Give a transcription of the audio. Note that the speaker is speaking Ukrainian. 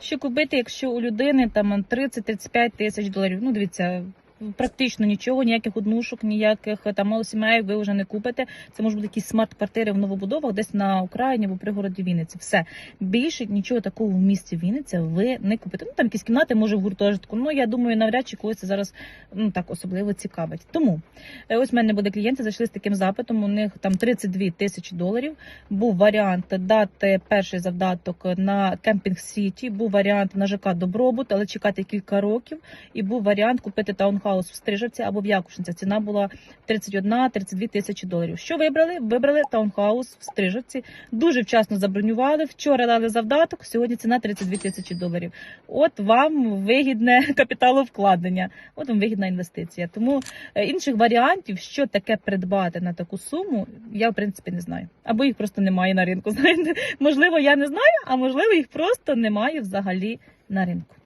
Що купити, якщо у людини там 30-35 тисяч доларів? Ну, дивіться, практично нічого, ніяких однушок, ніяких там малосімей ви вже не купите. Це може бути якісь смарт-квартири в новобудовах, десь на Україні або пригороді Вінниці. Все. Більше нічого такого в місті Вінниця ви не купите. Ну, там якісь кімнати, може, в гуртожитку. Ну, я думаю, навряд чи когось це зараз так особливо цікавить. Тому, ось в мене буде клієнти, зайшли з таким запитом, у них там 32 тисячі доларів. Був варіант дати перший завдаток на Кемпінг Сіті, був варіант на ЖК Добробут, але чекати кілька років. І був варіант купити таунхаус в Стрижівці або в Якушинцях. Ціна була 31-32 тисячі доларів. Що вибрали? Вибрали таунхаус в Стрижівці. Дуже вчасно забронювали. Вчора дали завдаток, сьогодні ціна 32 тисячі доларів. От вам вигідне капіталовкладення, от вам вигідна інвестиція. Тому інших варіантів, що таке придбати на таку суму, я в принципі не знаю. Або їх просто немає на ринку. Знаєте, можливо, я не знаю, а можливо, їх просто немає взагалі на ринку.